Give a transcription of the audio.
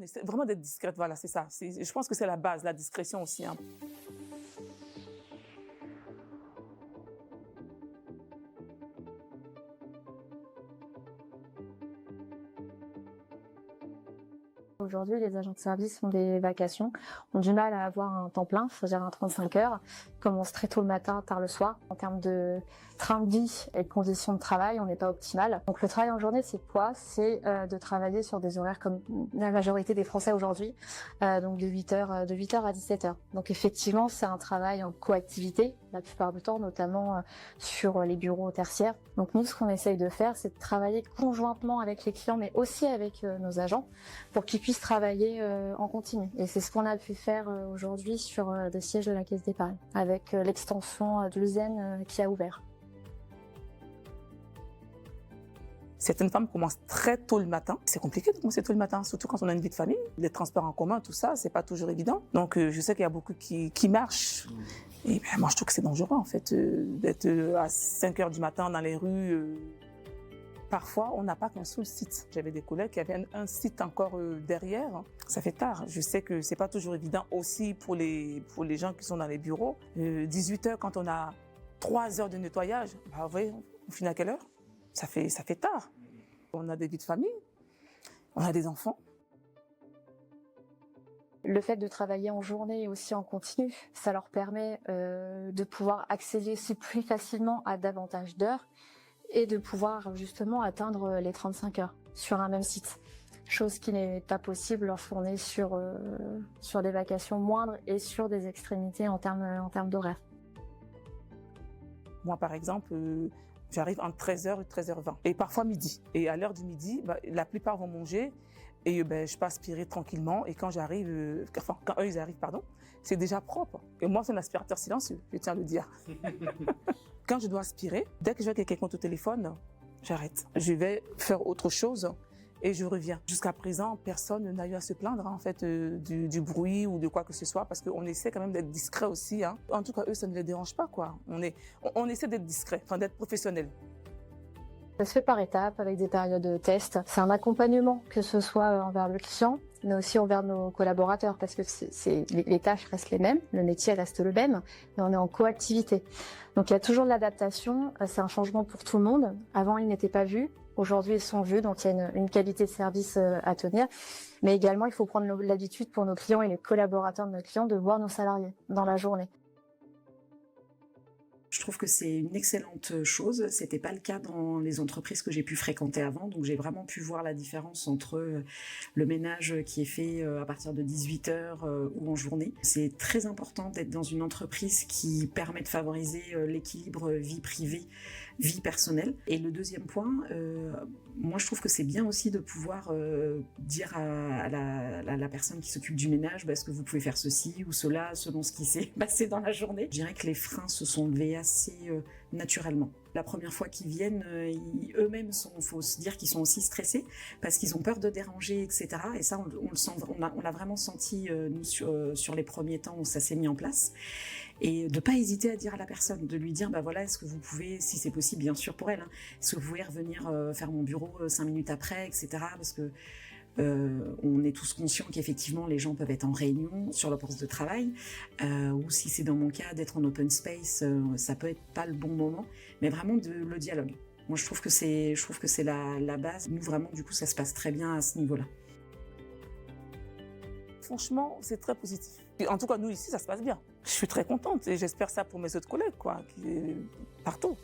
essaie vraiment d'être discrète, voilà, c'est ça. Je pense que c'est la base, la discrétion aussi, hein. Aujourd'hui, les agents de service ont des vacations, ont du mal à avoir un temps plein, c'est-à-dire un 35 heures, commence très tôt le matin, tard le soir. En termes de train de vie et de conditions de travail, on n'est pas optimal. Donc le travail en journée, c'est quoi? C'est de travailler sur des horaires comme la majorité des Français aujourd'hui, donc de 8h à 17h. Donc effectivement, c'est un travail en coactivité, la plupart du temps, notamment sur les bureaux tertiaires. Donc nous, ce qu'on essaye de faire, c'est de travailler conjointement avec les clients, mais aussi avec nos agents, pour qu'ils puissent travailler en continu. Et c'est ce qu'on a pu faire aujourd'hui sur le siège de la Caisse d'épargne, avec l'extension de l'USEN qui a ouvert. Certaines femmes commencent très tôt le matin. C'est compliqué de commencer tôt le matin, surtout quand on a une vie de famille. Les transports en commun, tout ça, c'est pas toujours évident. Donc je sais qu'il y a beaucoup qui marchent. Et ben, moi, je trouve que c'est dangereux, en fait, d'être à 5 heures du matin dans les rues. Parfois, on n'a pas qu'un seul site. J'avais des collègues qui avaient un site encore derrière. Ça fait tard. Je sais que c'est pas toujours évident aussi pour les gens qui sont dans les bureaux. 18 heures, quand on a 3 heures de nettoyage, bah, vous voyez, on finit à quelle heure? Ça fait tard. On a des vies de famille, on a des enfants. Le fait de travailler en journée et aussi en continu, ça leur permet de pouvoir accéder aussi plus facilement à davantage d'heures et de pouvoir justement atteindre les 35 heures sur un même site. Chose qui n'est pas possible lorsqu'on est sur des vacations moindres et sur des extrémités en termes d'horaire. Moi, par exemple, j'arrive entre 13h et 13h20, et parfois midi. Et à l'heure du midi, bah, la plupart vont manger, et ben, je peux aspirer tranquillement. Et quand j'arrive, quand eux ils arrivent, pardon, c'est déjà propre. Et moi, c'est un aspirateur silencieux, je tiens à le dire. Quand je dois aspirer, dès que je vois que quelqu'un au téléphone, j'arrête. Je vais faire autre chose et je reviens. Jusqu'à présent, personne n'a eu à se plaindre en fait du bruit ou de quoi que ce soit, parce qu'on essaie quand même d'être discret aussi, hein. En tout cas, eux, ça ne les dérange pas, quoi. On essaie d'être discret, enfin d'être professionnel. Ça se fait par étapes, avec des périodes de test. C'est un accompagnement, que ce soit envers le client, mais aussi envers nos collaborateurs, parce que les tâches restent les mêmes, le métier reste le même, mais on est en coactivité. Donc il y a toujours de l'adaptation, c'est un changement pour tout le monde. Avant, ils n'étaient pas vus, aujourd'hui, ils sont vus, donc il y a une qualité de service à tenir. Mais également, il faut prendre l'habitude pour nos clients et les collaborateurs de nos clients de voir nos salariés dans la journée. Je trouve que c'est une excellente chose. C'était pas le cas dans les entreprises que j'ai pu fréquenter avant, donc j'ai vraiment pu voir la différence entre le ménage qui est fait à partir de 18h ou en journée. C'est très important d'être dans une entreprise qui permet de favoriser l'équilibre vie privée, vie personnelle. Et le deuxième point, moi je trouve que c'est bien aussi de pouvoir dire à la personne qui s'occupe du ménage, est-ce que vous pouvez faire ceci ou cela selon ce qui s'est passé dans la journée. Je dirais que les freins se sont levés assez naturellement. La première fois qu'ils viennent, eux-mêmes faut se dire qu'ils sont aussi stressés parce qu'ils ont peur de déranger, etc. Et ça, on le sent, on l'a vraiment senti nous sur les premiers temps où ça s'est mis en place. Et de pas hésiter à dire à la personne, de lui dire, voilà, est-ce que vous pouvez, si c'est possible, bien sûr pour elle, hein, est-ce que vous pouvez revenir faire mon bureau 5 minutes après, etc. Parce que on est tous conscients qu'effectivement les gens peuvent être en réunion sur leur poste de travail, ou si c'est dans mon cas d'être en open space, ça peut être pas le bon moment, mais vraiment le dialogue. Moi je trouve que c'est la base. Nous vraiment du coup ça se passe très bien à ce niveau-là. Franchement, c'est très positif. Et en tout cas, nous ici, ça se passe bien. Je suis très contente et j'espère ça pour mes autres collègues, quoi, partout.